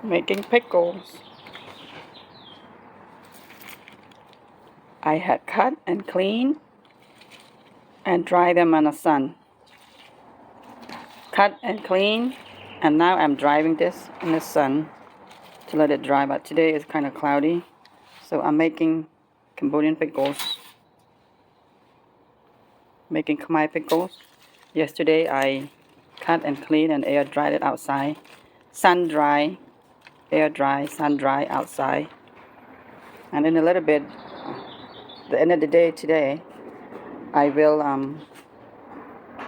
Making pickles. I had cut and cleaned and dry them on the sun. Cut and clean, and now I'm drying this in the sun to let it dry, but today is kind of cloudy, so I'm making Cambodian pickles. Making Khmer pickles. Yesterday I cut and cleaned and air dried it outside. Sun dry, air dry, sun dry outside. And in a little bit, the end of the day today, I will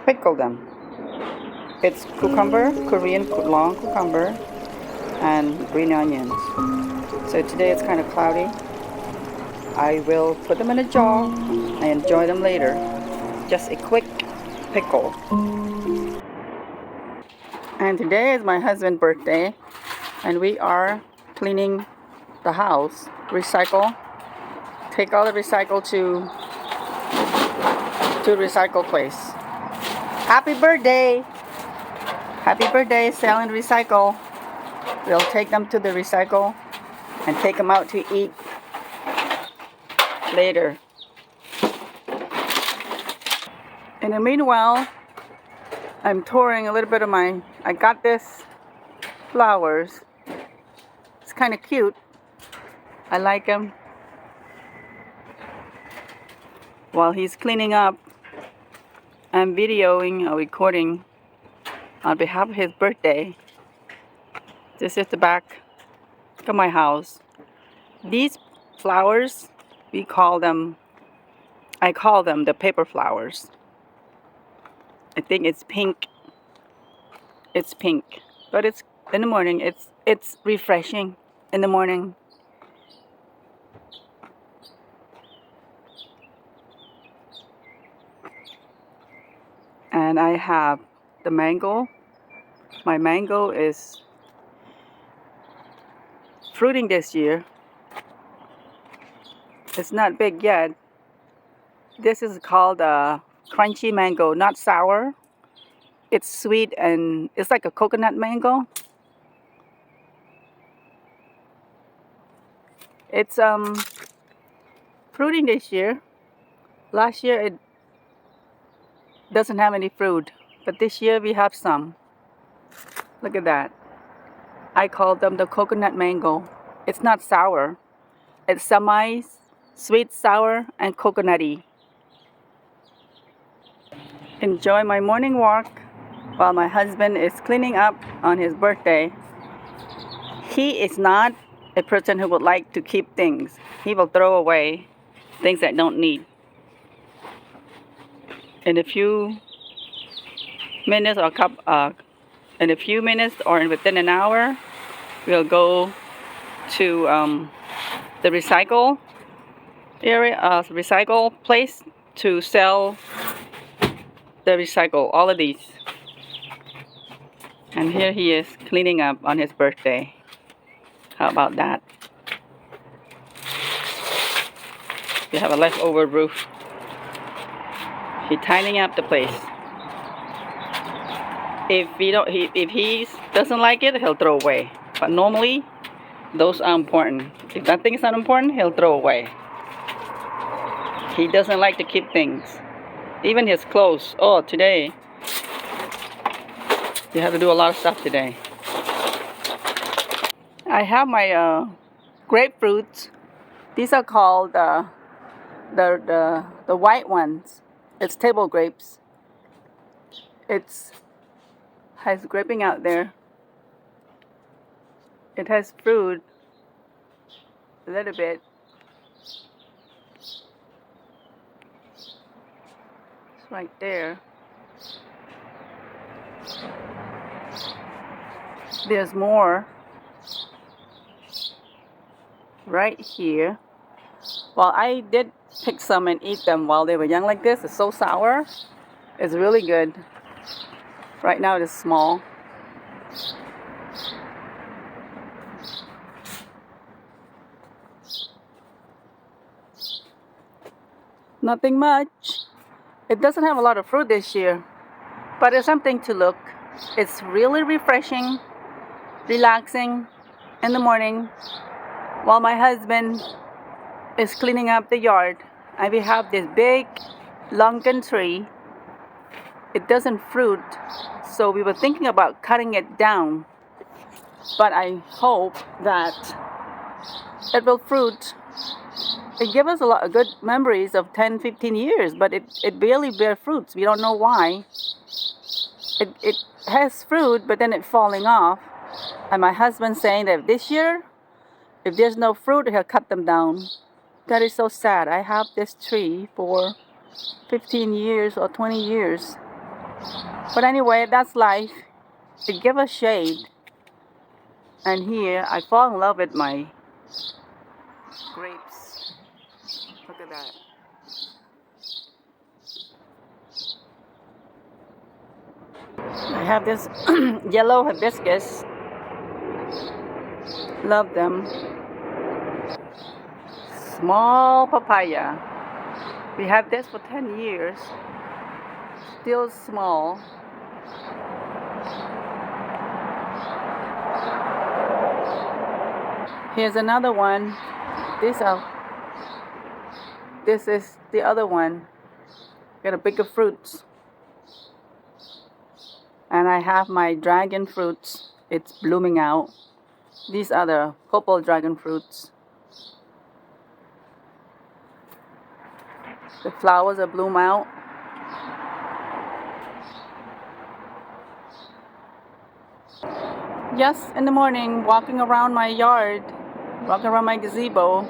pickle them. It's cucumber, Korean long cucumber, and green onions. So today it's kind of cloudy. I will put them in a jar and enjoy them later. Just a quick pickle. And today is my husband's birthday, and we are cleaning the house. Recycle. Take all the recycle to recycle place. Happy birthday! Happy birthday, Sell and Recycle. We'll take them to the recycle and take them out to eat later. In the meanwhile, I'm touring a little bit of I got this flowers. It's kind of cute. I like them. While he's cleaning up, I'm videoing or recording on behalf of his birthday. This is the back of my house. These flowers, I call them the paper flowers. I think it's pink. It's pink, but it's in the morning. It's refreshing in the morning. And I have the mango. My mango is fruiting this year. It's not big yet. This is called a crunchy mango, not sour. It's sweet and it's like a coconut mango. It's fruiting this year. Last year it doesn't have any fruit, but this year we have some. Look at that. I call them the coconut mango. It's not sour. It's semi-sweet, sour, and coconutty. Enjoy my morning walk while my husband is cleaning up on his birthday. He is not a person who would like to keep things. He will throw away things that don't need. In a few minutes or within an hour, we'll go to the recycle area, recycle place to sell the recycle, all of these. And here he is cleaning up on his birthday. How about that? We have a leftover roof. He's tidying up the place. If he doesn't like it, he'll throw away. But normally, those are important. If that thing is not important, he'll throw away. He doesn't like to keep things. Even his clothes. Oh, today, you have to do a lot of stuff today. I have my grapefruits. These are called the white ones. It's table grapes. Has graping out there. It has fruit a little bit. It's right there. There's more right here. Well, I did pick some and eat them while they were young like this. It's so sour. It's really good. Right now it is small. Nothing much. It doesn't have a lot of fruit this year, but it's something to look. It's really refreshing, relaxing in the morning while my husband is cleaning up the yard. And we have this big longan tree. It doesn't fruit, so we were thinking about cutting it down, but I hope that it will fruit. It gives us a lot of good memories of 10-15 years, but it barely bears fruits. We don't know why. It has fruit, but then it's falling off. And my husband saying that this year, if there's no fruit, he'll cut them down. That is so sad. I have this tree for 15 years or 20 years. But anyway, that's life. It gives us shade. And here, I fall in love with my grapes. Look at that. I have this yellow hibiscus. Love them. Small papaya. We have this for 10 years. Still small. Here's another one. This is the other one. Got a bigger fruits. And I have my dragon fruits. It's blooming out. These are the purple dragon fruits. The flowers are bloom out. Just in the morning, walking around my yard, walking around my gazebo,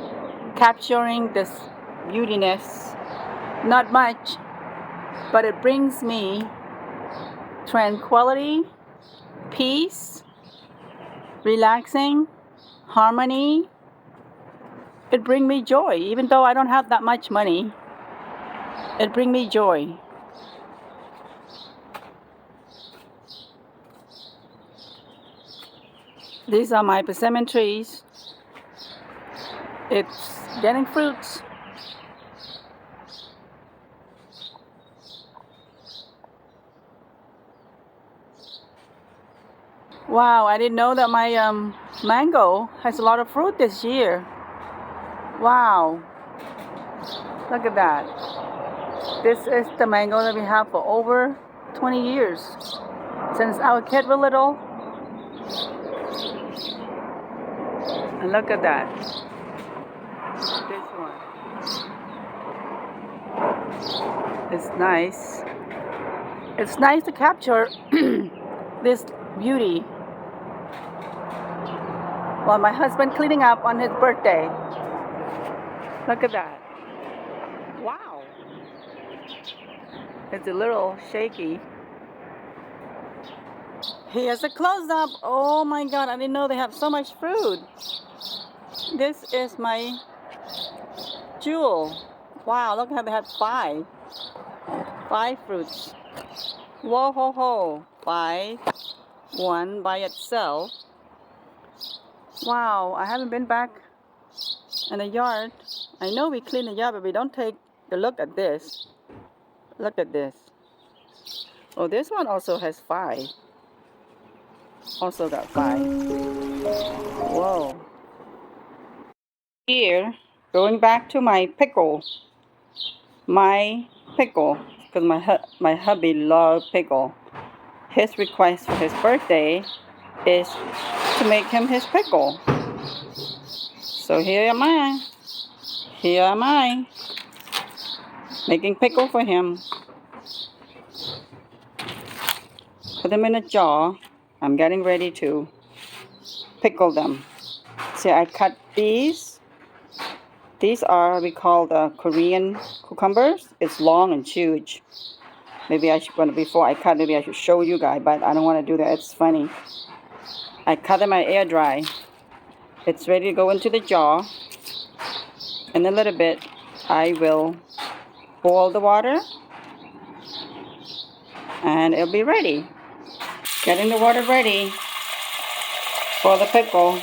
capturing this beautiness. Not much, but it brings me tranquility, peace, relaxing, harmony. It brings me joy, even though I don't have that much money. It brings me joy. These are my persimmon trees. It's getting fruits. Wow, I didn't know that my mango has a lot of fruit this year. Wow. Look at that. This is the mango that we have for over 20 years. Since our kids were little. And look at that. This one. It's nice. It's nice to capture this beauty while my husband cleaning up on his birthday. Look at that. Wow. It's a little shaky. Here's a close-up. Oh my God, I didn't know they have so much fruit. This is my jewel. Wow, look how they have five fruits. Whoa ho ho. 5. One by itself. Wow, I haven't been back in the yard. I know we clean the yard, but we don't take a look at this. Look at this. Oh, this one also has 5. Also got 5. Whoa. Here, going back to my pickle. Because my hubby loves pickle. His request for his birthday is to make him his pickle. So here am I. Making pickle for him. Put them in a jar. I'm getting ready to pickle them. See, I cut these These are, we call the Korean cucumbers. It's long and huge. Maybe I should, before I cut, maybe I should show you guys, but I don't want to do that. It's funny. I cut them, I air dry. It's ready to go into the jar. In a little bit, I will boil the water and it'll be ready. Getting the water ready for the pickle.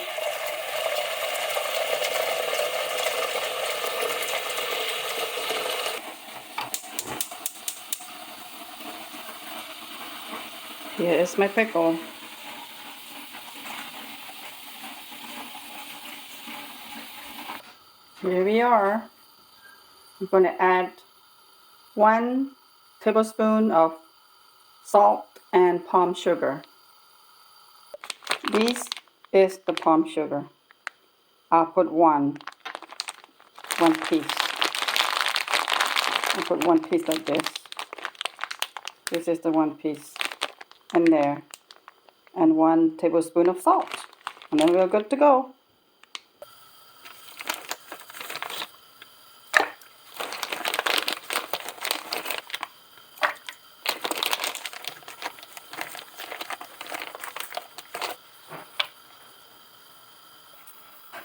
Here is my pickle. Here we are. I'm going to add 1 tablespoon of salt and palm sugar. This is the palm sugar. I'll put one piece. I'll put 1 piece like this. This is the 1 piece in there. And 1 tablespoon of salt. And then we're good to go.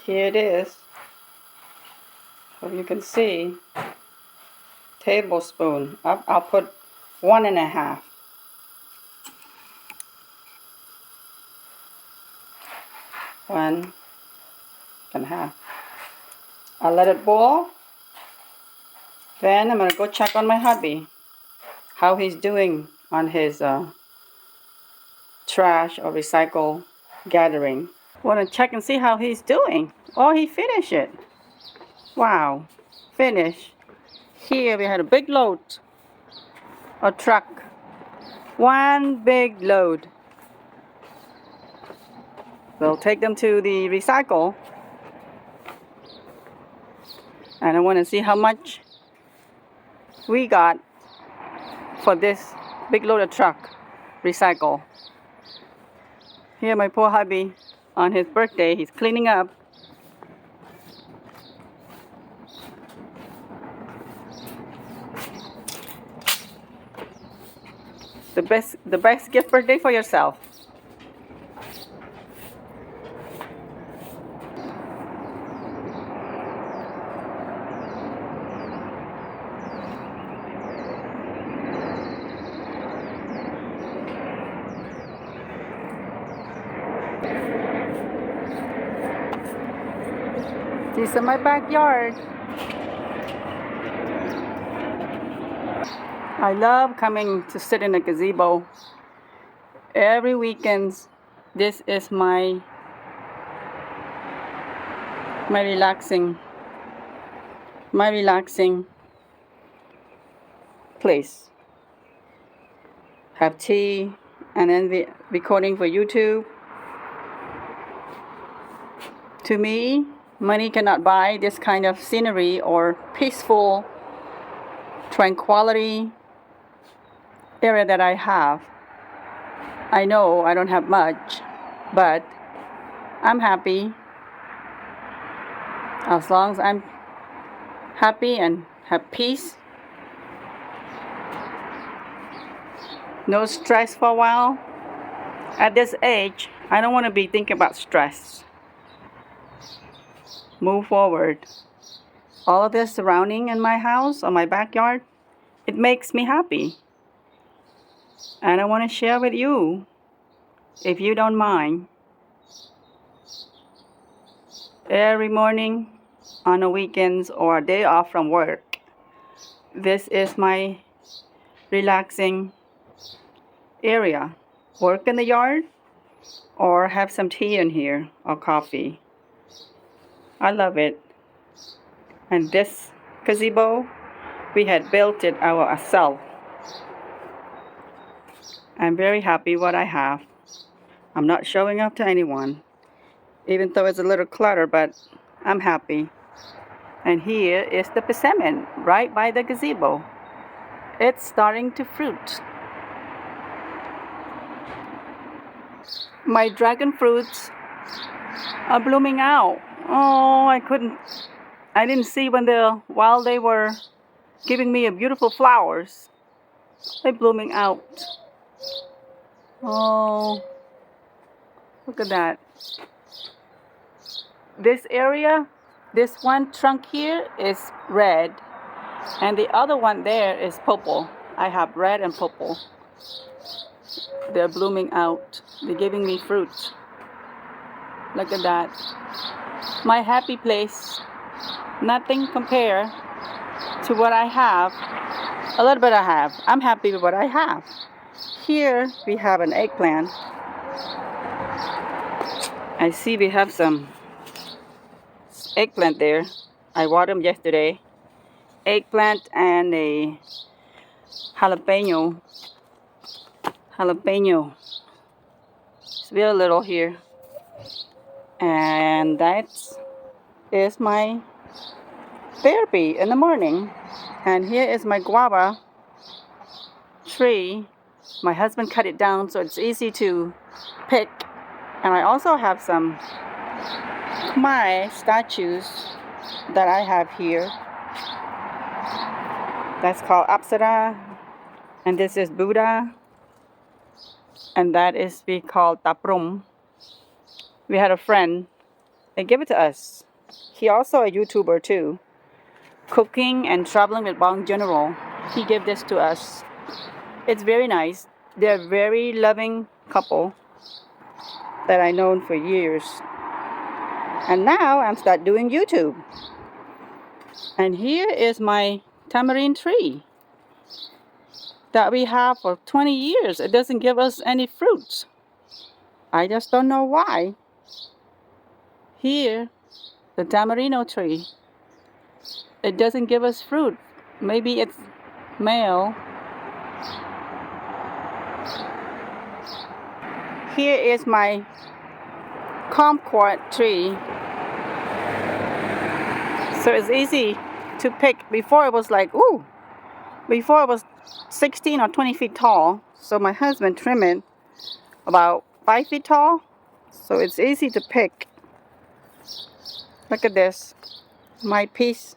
Here it is. So you can see, tablespoon. I'll put 1.5. 1.5. I'll let it boil. Then I'm going to go check on my hubby, how he's doing on his trash or recycle gathering. Want to check and see how he's doing. Oh, he finished it. Wow, finished. Here we had a big load, a truck. 1 big load. We'll take them to the recycle. And I want to see how much we got for this big load of truck recycle. Here my poor hubby, on his birthday, he's cleaning up. The best gift birthday for yourself. This is my backyard. I love coming to sit in a gazebo. Every weekends, this is my relaxing place. Have tea and then recording for YouTube. To me, money cannot buy this kind of scenery or peaceful tranquility area that I have. I know I don't have much, but I'm happy. As long as I'm happy and have peace, no stress for a while. At this age, I don't want to be thinking about stress. Move forward. All of this surrounding in my house or my backyard, it makes me happy. And I want to share with you, if you don't mind. Every morning, on the weekends or a day off from work, this is my relaxing area. Work in the yard or have some tea in here or coffee. I love it. And this gazebo, we had built it ourselves. I'm very happy what I have. I'm not showing off to anyone, even though it's a little clutter, but I'm happy. And here is the persimmon right by the gazebo. It's starting to fruit. My dragon fruits are blooming out. Oh, I couldn't I didn't see while they were giving me a beautiful flowers. They're blooming out. Oh, look at that. This area, this one trunk here is red, and the other one there is purple. I have red and purple. They're blooming out. They're giving me fruit. Look at that. My happy place. Nothing compare to what I have. A little bit I have. I'm happy with what I have. Here we have an eggplant. I see we have some eggplant there. I watered them yesterday. Eggplant and a jalapeno. It's very little here. And that is my therapy in the morning. And here is my guava tree. My husband cut it down so it's easy to pick. And I also have some Khmer statues that I have here. That's called Apsara. And this is Buddha. And that is we call Taprum. We had a friend. They gave it to us. He also a YouTuber too. Cooking and traveling with Bong General. He gave this to us. It's very nice. They're a very loving couple that I known for years. And now I'm start doing YouTube. And here is my tamarind tree that we have for 20 years. It doesn't give us any fruits. I just don't know why. Here, the tamarino tree. It doesn't give us fruit. Maybe it's male. Here is my kumquat tree. So it's easy to pick. Before it was like, ooh. Before it was 16 or 20 feet tall. So my husband trimmed it about 5 feet tall. So it's easy to pick. Look at this. My peace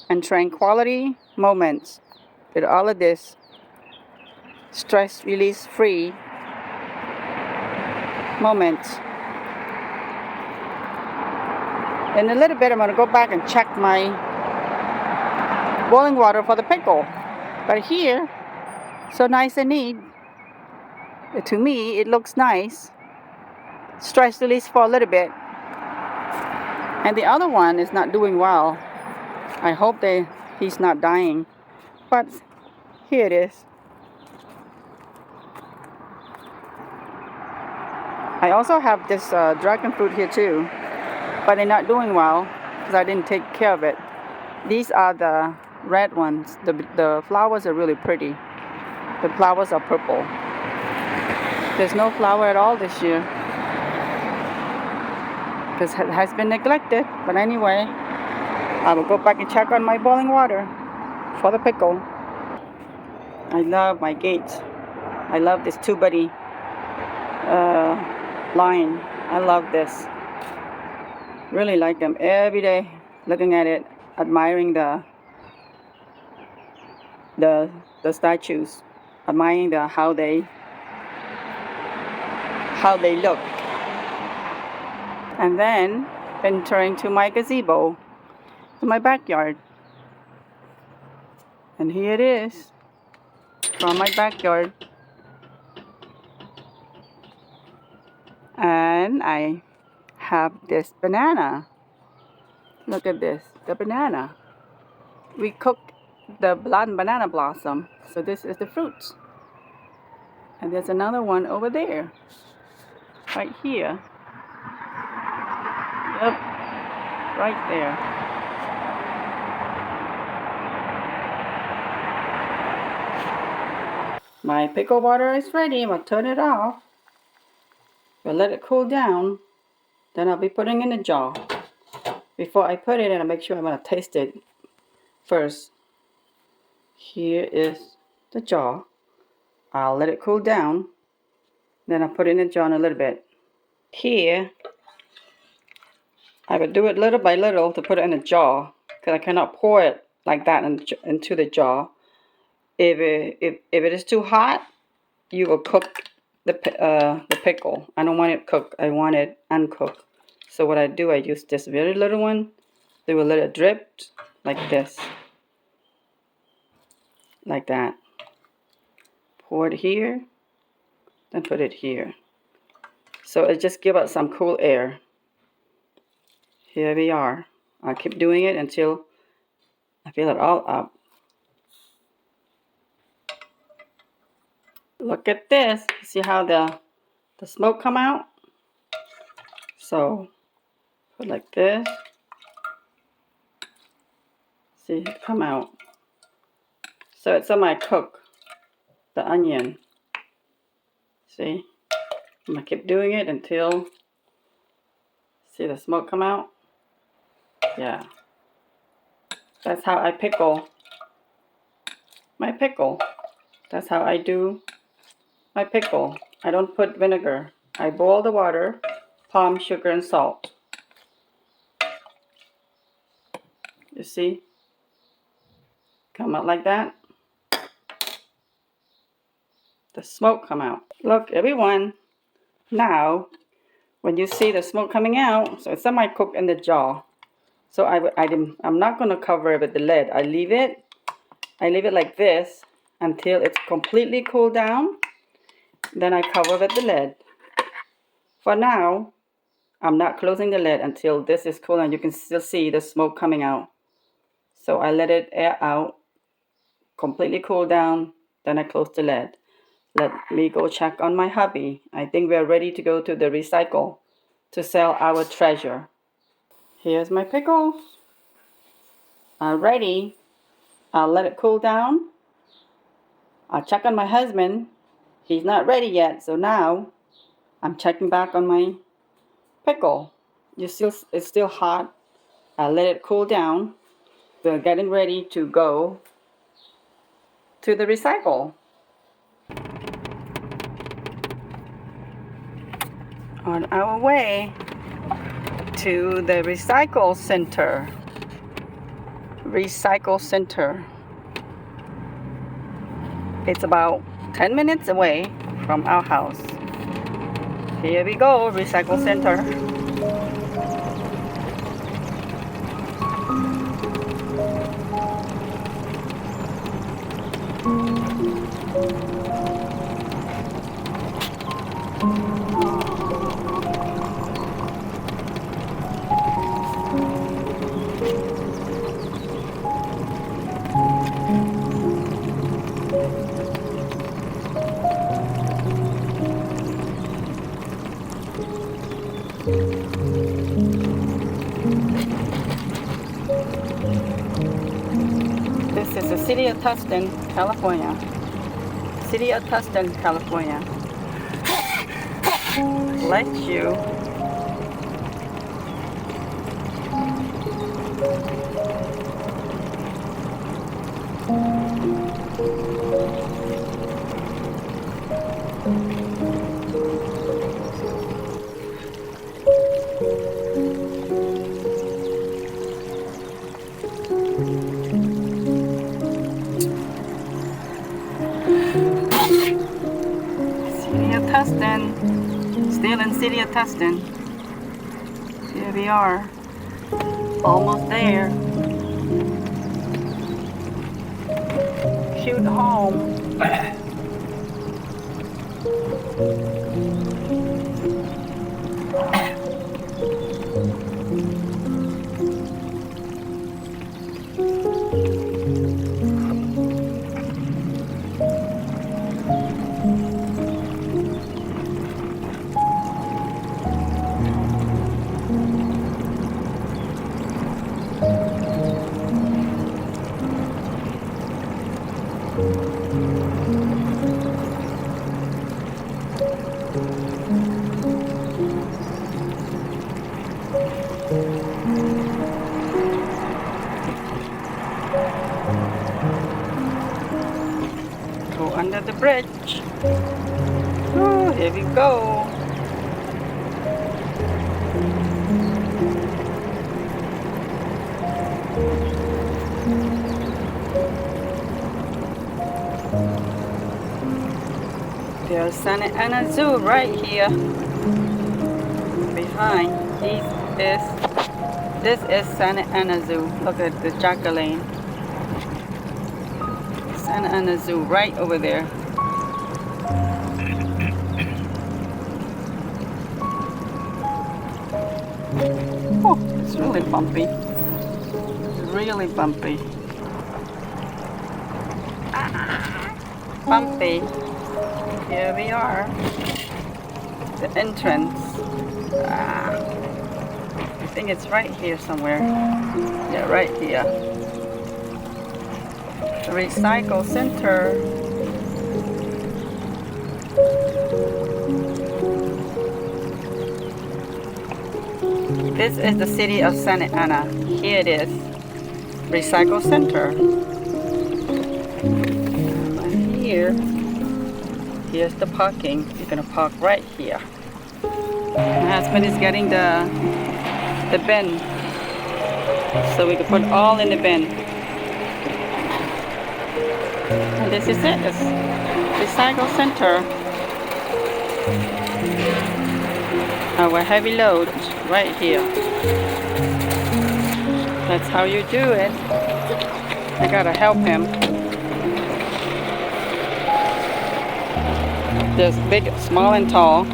and tranquility moments with all of this. Stress release free moments. In a little bit I'm going to go back and check my boiling water for the pickle. But here, so nice and neat. To me, it looks nice. Stress release for a little bit. And the other one is not doing well. I hope he's not dying. But here it is. I also have this dragon fruit here too. But they're not doing well because I didn't take care of it. These are the red ones. The flowers are really pretty. The flowers are purple. There's no flower at all this year because it has been neglected. But anyway, I will go back and check on my boiling water for the pickle. I love my gates. I love this two-buddy line. I love this. Really like them every day. Looking at it, admiring the statues, admiring how they look. And then entering to my gazebo, to my backyard. And here it is from my backyard. And I have this banana. Look at this, the banana. We cooked the banana blossom, so this is the fruit. And there's another one over there, right here. Yep, right there. My pickle water is ready. I'm gonna turn it off. We'll let it cool down. Then I'll be putting in a jar. Before I put it in, I'll make sure I'm gonna taste it first. Here is the jar. I'll let it cool down. Then I'll put it in a jar in a little bit. Here, I would do it little by little to put it in a jar because I cannot pour it like that into the jar. If it is too hot, you will cook the pickle. I don't want it cooked. I want it uncooked. So what I do, I use this very little one. They will let it drip like this, like that. Pour it here, then put it here. So it just give us some cool air. Here we are. I'll keep doing it until I fill it all up. Look at this. See how the smoke come out? So put like this. See it come out. So it's on my cook the onion. See? I'm gonna keep doing it until see the smoke come out. Yeah. That's how I pickle my pickle. That's how I do my pickle. I don't put vinegar. I boil the water, palm sugar and salt. You see? Come out like that. The smoke come out. Look, everyone. Now, when you see the smoke coming out, so it's semi-cooked in the jar. So I'm not going to cover it with the lid. I leave it like this until it's completely cooled down. Then I cover with the lid. For now, I'm not closing the lid until this is cool and you can still see the smoke coming out. So I let it air out, completely cool down, then I close the lid. Let me go check on my hubby. I think we're ready to go to the recycle to sell our treasure. Here's my pickles. Ready. I'll let it cool down. I'll check on my husband. He's not ready yet, so now I'm checking back on my pickle. It's still hot. I'll let it cool down. We're getting ready to go to the recycle. On our way to the recycle center. Recycle center. It's about 10 minutes away from our house. Here we go, recycle center. This is the city of Tustin, California. City of Tustin, California. Bless you. City of Tustin. Still in City of Tustin. Here we are. Almost there. Cute home. Go under the bridge. Oh, here we go. There's Santa Ana Zoo right here. Behind. This is Santa Ana Zoo. Look at the Jacqueline. Santa Ana Zoo right over there. Oh, it's really bumpy. It's really bumpy. Bumpy. Here we are. The entrance. I think it's right here somewhere. Yeah, right here. The recycle center. This is the city of Santa Ana. Here it is. Recycle center. Here's the parking. You're gonna park right here. My husband is getting the bin, so we can put all in the bin. And this is it. It's recycle center. Our heavy load right here. That's how you do it. I gotta help him. There's big, small, and tall.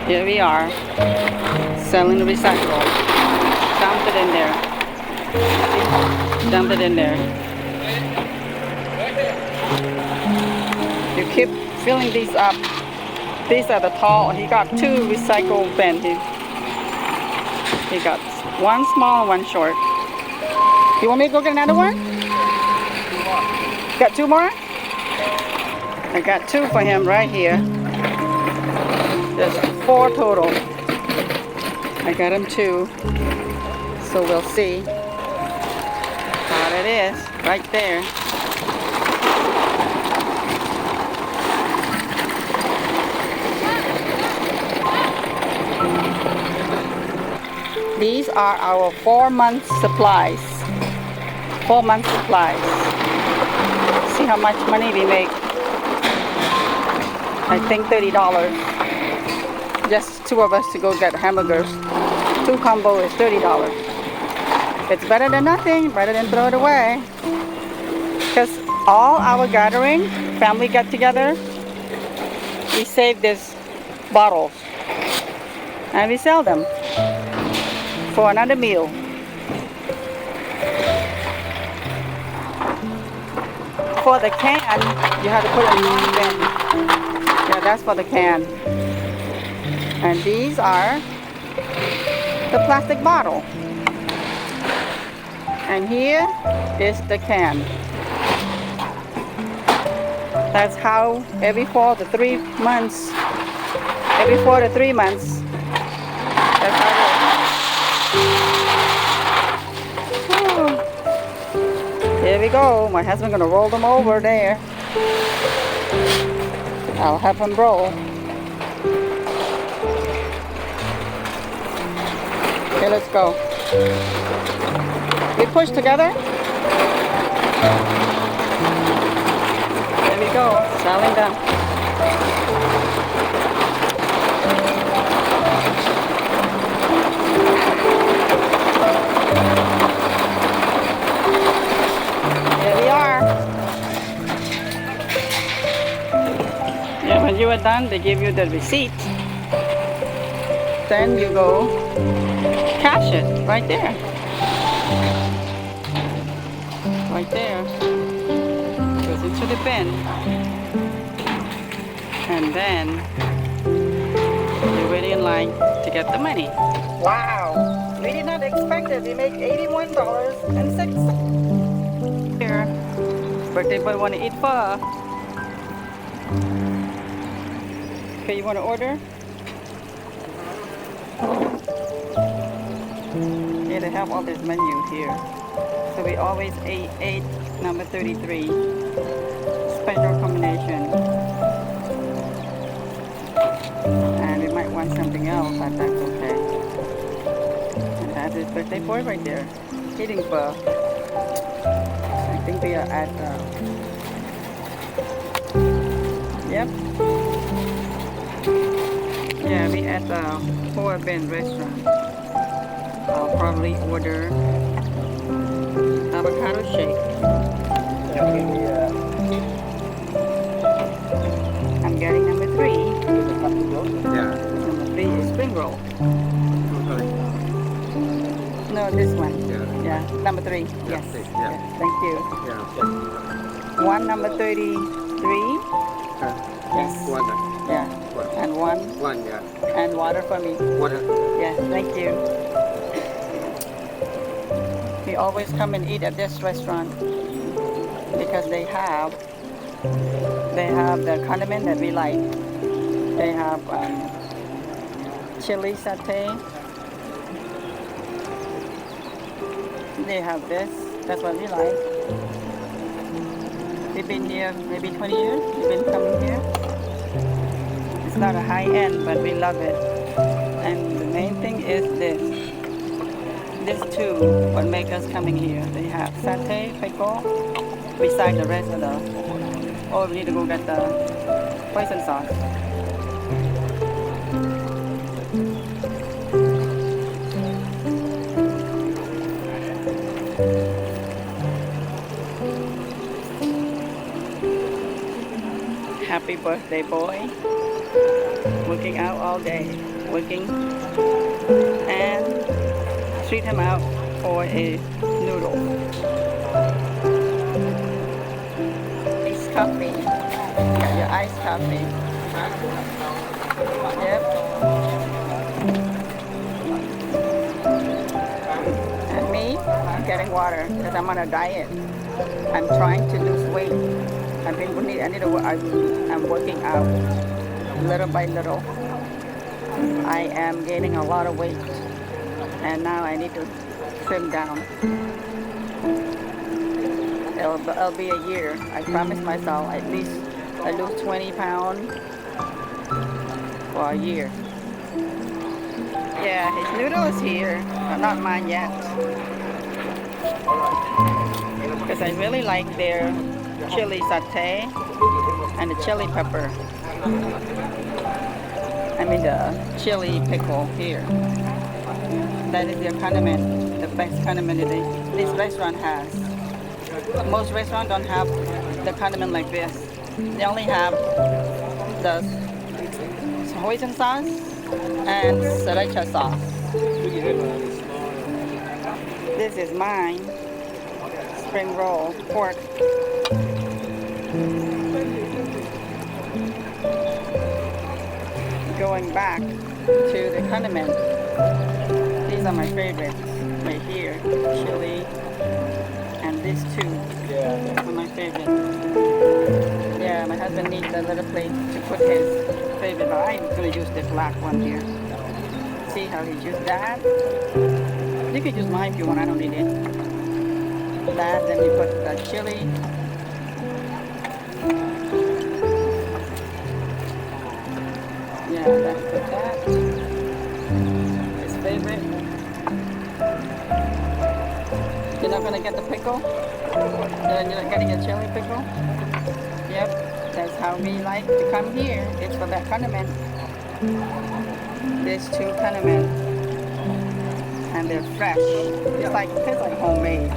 Here we are, selling the recycle. Dump it in there. Dump it in there. You keep filling these up. These are the tall. He got 2 recycle bins. He got one small and one short. You want me to go get another one? Got 2 more? I got 2 for him right here. There's 4 total. I got him 2. So we'll see how it is right there. These are our 4-month supplies. 4-month supplies. See how much money we make. I think $30. Just 2 of us to go get hamburgers. 2 combo is $30. It's better than nothing, better than throw it away. Because all our gathering, family get together, we save these bottles and we sell them for another meal. For the can, you have to put it in the bin. Yeah, that's for the can. And these are the plastic bottle. And here is the can. That's how every 4 to 3 months, that's how it is. Oh. Here we go. My husband's gonna roll them over there. I'll have him roll. Okay, let's go. We push together. There we go, selling them. Here we are. Yeah, when you are done, they give you the receipt. Then you go cash it right there. Right there. Goes into the bin. And then you're waiting in line to get the money. Wow! We did not expect it. We make $81.06. Here. Birthday boy want to eat pho. Okay, you want to order? Yeah, they have all this menu here. So we always ate number 33. Special combination. And we might want something else, but that's okay. And that's his birthday boy right there. Eating pho. we are at yep. Yeah, we at the Boabinh restaurant. I'll probably order avocado shake. I'm getting number 3. Yeah. Number 3 is spring roll. No, this one. Yeah, number 3. Yes. Yeah. Thank you. Yeah. One number 33. Yes. One. Yeah. And one. One. Yeah. And water for me. Water. Yes, thank you. We always come and eat at this restaurant because they have the condiment that we like. They have chili satay. They have this. That's what we like. We've been here maybe 20 years. We've been coming here. It's not a high end, but we love it. And the main thing is this. This too, what makes us coming here. They have satay, pickle, beside the rest of the. Oh, we need to go get the hoisin sauce. Happy birthday, boy. Working out all day. Working. And treat him out for a noodle. Iced coffee. Got your iced coffee. Yep. And me, I'm getting water because I'm on a diet. I'm trying to lose weight. I'm working out little by little. I am gaining a lot of weight, and now I need to trim down. It'll be a year. I promise myself at least I lose 20 pounds for a year. Yeah, his noodle is here, but not mine yet. Because I really like their chili satay and the chili pepper. I mean the chili pickle here. That is their condiment, the best condiment this restaurant has. Most restaurants don't have the condiment like this. They only have the hoisin sauce and sriracha sauce. This is mine. Spring roll, pork. Going back to the condiment. These are my favorites right here. Chili and these two are my favorite. Yeah, my husband needs a little plate to put his favorite, but I'm going to use this black one here. See how he used that? You can use mine if you want, I don't need it. That, then you put the chili. Yeah, let's put that. His favorite. You're not gonna get the pickle? You're not getting a chili pickle? Yep, that's how we like to come here. It's for that condiment. There's 2 condiments. And they're fresh. It's like homemade.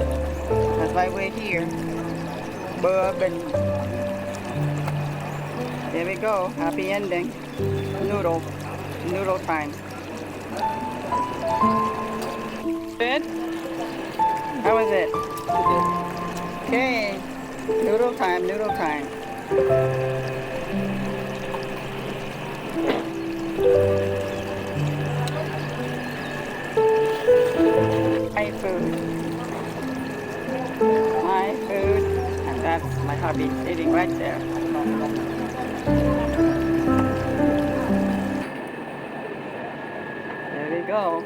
That's why we're here. Boabinh. There we go. Happy ending. Noodle time. Good? How was it? Okay. Noodle time. My food, and that's my hubby sitting right there. There we go.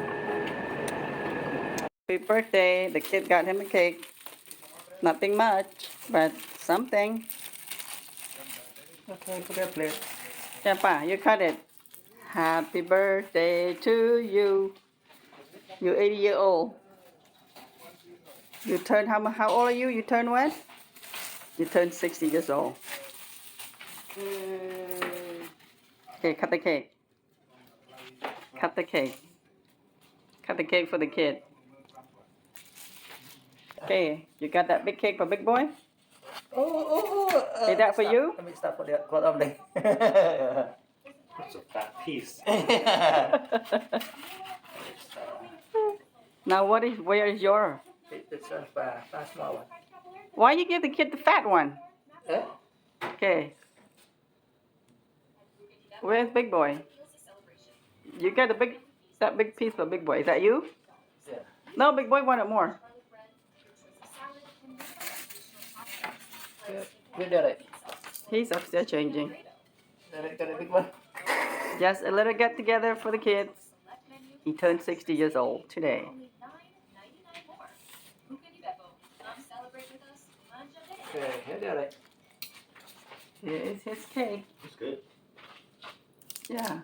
Happy birthday. The kid got him a cake. Nothing much, but something. Okay, put that plate. Champa, you cut it. Happy birthday to you. You're 80 years old. You turn how old are you? You turn what? You turned 60 years old. Okay, cut the cake. Cut the cake. Cut the cake for the kid. Okay, you got that big cake for big boy? Is that for you? Let me start for the Boabinh. It's a fat piece. Now where is your? This one for small one. Why you give the kid the fat one? Eh? Okay. Where's big boy? You got that big piece for big boy. Is that you? Yeah. No, big boy wanted more. You did it. He's upstairs changing. Got a big one. Just a little get together for the kids. He turned 60 years old today. Okay, you did it. Here is his cake. It's good. Yeah.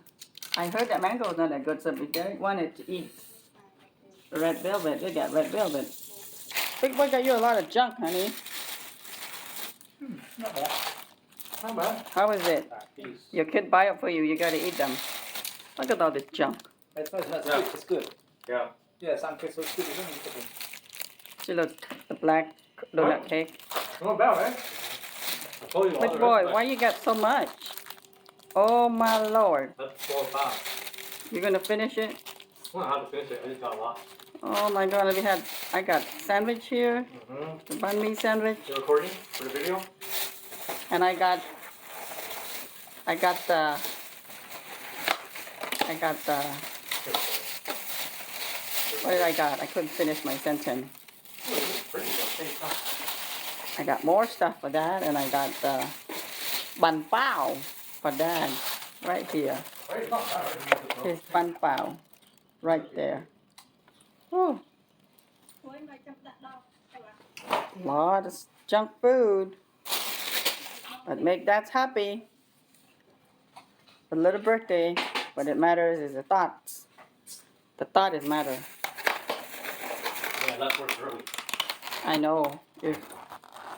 I heard that mango is not that good, so Derek wanted to eat red velvet. They got red velvet. Big boy got you a lot of junk, honey. Not bad. Not bad. How is it? Fat piece. Your kid buy it for you. You gotta eat them. Look at all this junk. It's not Yeah. good. It's good. Yeah. Yeah, some cakes are good, isn't it? See, look, the black donut cake. Not bad, right? I told you all Big the boy, rest why you got so much? Oh my lord. That's 4 pounds. You gonna finish it? I don't know how to finish it. I just got a lot. Oh my god, I got sandwich here, the banh mi sandwich, You recording for the video? and I got the, what did I got? I couldn't finish my sentence. Pretty good. I got more stuff for that, and I got the banh pao for dad, right here. His banh pao, right there. Oh, lot of junk food, but make that happy. A little birthday, what it matters is the thoughts. The thought is matter. Yeah, I left work early. I know. If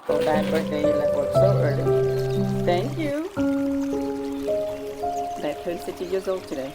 for that birthday you left work so early. Thank you. That turned 60 years old today.